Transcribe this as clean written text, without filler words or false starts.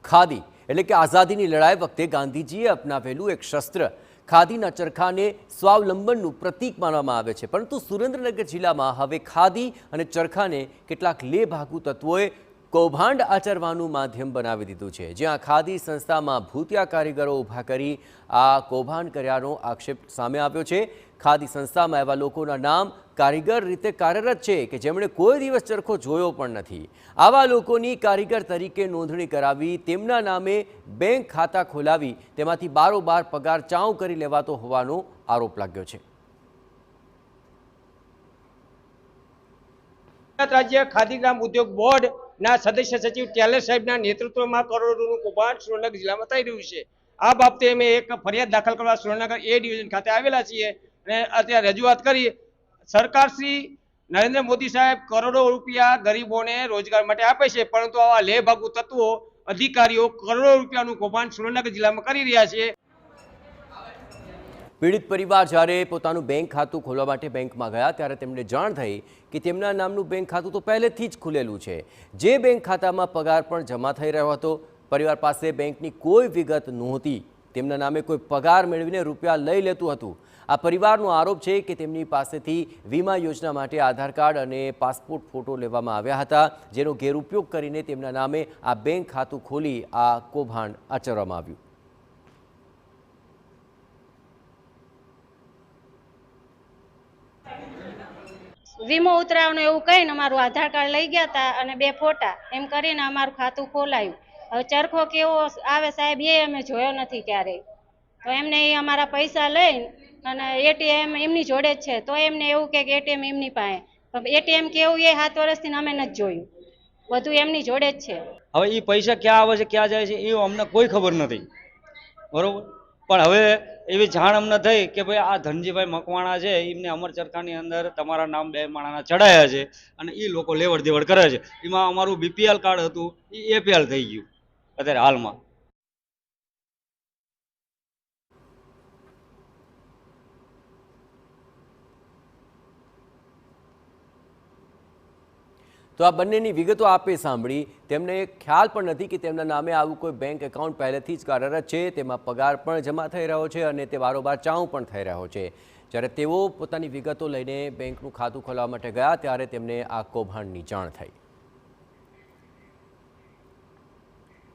ખાદી એટલે કે આઝાદીની લડાઈ વખતે ગાંધીજીએ અપનાવેલું એક શસ્ત્ર ખાદીના ચરખાને સ્વાવલંબનનું પ્રતીક માનવામાં આવે છે, પરંતુ સુરેન્દ્રનગર જિલ્લામાં હવે ખાદી અને ચરખાને કેટલાક લેભાગુ તત્વોએ કૌભાંડ આચરવાનું માધ્યમ બનાવી દીધું છે, જ્યાં ખાદી સંસ્થામાં ભૂતિયા કારીગરો ઊભા કરી આ કૌભાંડ કર્યાનો આક્ષેપ સામે આવ્યો છે। ખાદી સંસ્થામાં એવા લોકોના નામ કારીગર રીતે કાર્યરત છે કે જેમણે કોઈ દિવસ ચરખો જોયો પણ નથી। આવા લોકોની કારીગર તરીકે નોંધણી કરાવી તેમના નામે બેંક ખાતા ખોલાવી તેમાંથી બારોબાર પગાર ચાઉ કરી લેવાતો હોવાનો આરોપ લાગ્યો છે। રાજ્ય ખાદી ગ્રામ ઉદ્યોગ બોર્ડ ના સદસ્ય સચિવ ટેલર સાહેબના નેતૃત્વમાં કરોડોનું કૌભાંડ સુરેન્દ્રનગર જિલ્લામાં થઈ રહ્યું છે। આ બાબતે અમે એક ફરિયાદ દાખલ કરવા સુરેન્દ્રનગર એ ડિવિઝન ખાતે આવેલા છીએ અને અત્યારે રજૂઆત કરી। સરકાર શ્રી નરેન્દ્ર મોદી સાહેબ કરોડો રૂપિયા ગરીબોને રોજગાર માટે આપે છે, પરંતુ આવા લેભાગુ તત્વો અધિકારીઓ કરોડો રૂપિયાનું કૌભાંડ સુરેન્દ્રનગર જિલ્લામાં કરી રહ્યા છે। પીડિત પરિવાર જ્યારે પોતાનું બેંક ખાતું ખોલવા માટે બેંકમાં ગયા ત્યારે તેમને જાણ થઈ કે તેમના નામનું બેંક ખાતું તો પહેલેથી જ ખુલેલું છે, જે બેંક ખાતામાં પગાર પણ જમા થઈ રહ્યો હતો। પરિવાર પાસે બેંકની કોઈ વિગત નહોતી, તેમના નામે કોઈ પગાર મેળવીને રૂપિયા લઈ લેતું હતું। આ પરિવારનો આરોપ છે કે તેમની પાસેથી વીમા યોજના માટે આધાર કાર્ડ અને પાસપોર્ટ ફોટો લેવામાં આવ્યા હતા, જેનો ગેરઉપયોગ કરીને તેમના નામે આ બેંક ખાતું ખોલી આ કૌભાંડ આચરવામાં આવ્યું। વીમો ઉતરાવવાનું એવું કહીને અમારું આધાર કાર્ડ લઈ ગયા હતા અને 2 ફોટા એમ કરીને અમારું ખાતું ખોલાયું। હવે ચરખો કેવો આવે સાહેબ એ અમે જોયો નથી ક્યારેય, તો એમને એ અમારા પૈસા લઈને અને એટીએમ એમની જોડે જ છે, તો એમને એવું કે એટીએમ એમની પાસે, પણ એટીએમ કેવું એ 7 વર્ષથી અમે નથી જોયું, બધું એમની જોડે જ છે। હવે એ પૈસા ક્યાં આવે છે ક્યાં જાય છે એ અમને કોઈ ખબર નથી, બરોબર। પણ હવે એવી જાણ અમને થઈ કે ભાઈ આ ધનજીભાઈ મકવાણા છે, એમને અમર ચરખાની અંદર તમારા નામ 2 માણાના ચડાયા છે અને એ લોકો લેવડ દેવડ કરે છે। એમાં અમારું બીપીએલ કાર્ડ હતું એ એપીએલ થઈ ગયું અત્યારે હાલમાં। તો આ બંનેની વિગતો આપે સાંભળી, તેમને ખ્યાલ પણ નથી કે તેમના નામે આવું કોઈ બેંક એકાઉન્ટ પહેલેથી જ કાર્યરત છે, તેમાં પગાર પણ જમા થઈ રહ્યો છે અને તે બારોબાર ચાઉ પણ થઈ રહ્યો છે। જ્યારે તેઓ પોતાની વિગતો લઈને બેંકનું ખાતું ખોલવા માટે ગયા ત્યારે તેમને આ કૌભાંડની જાણ થઈ।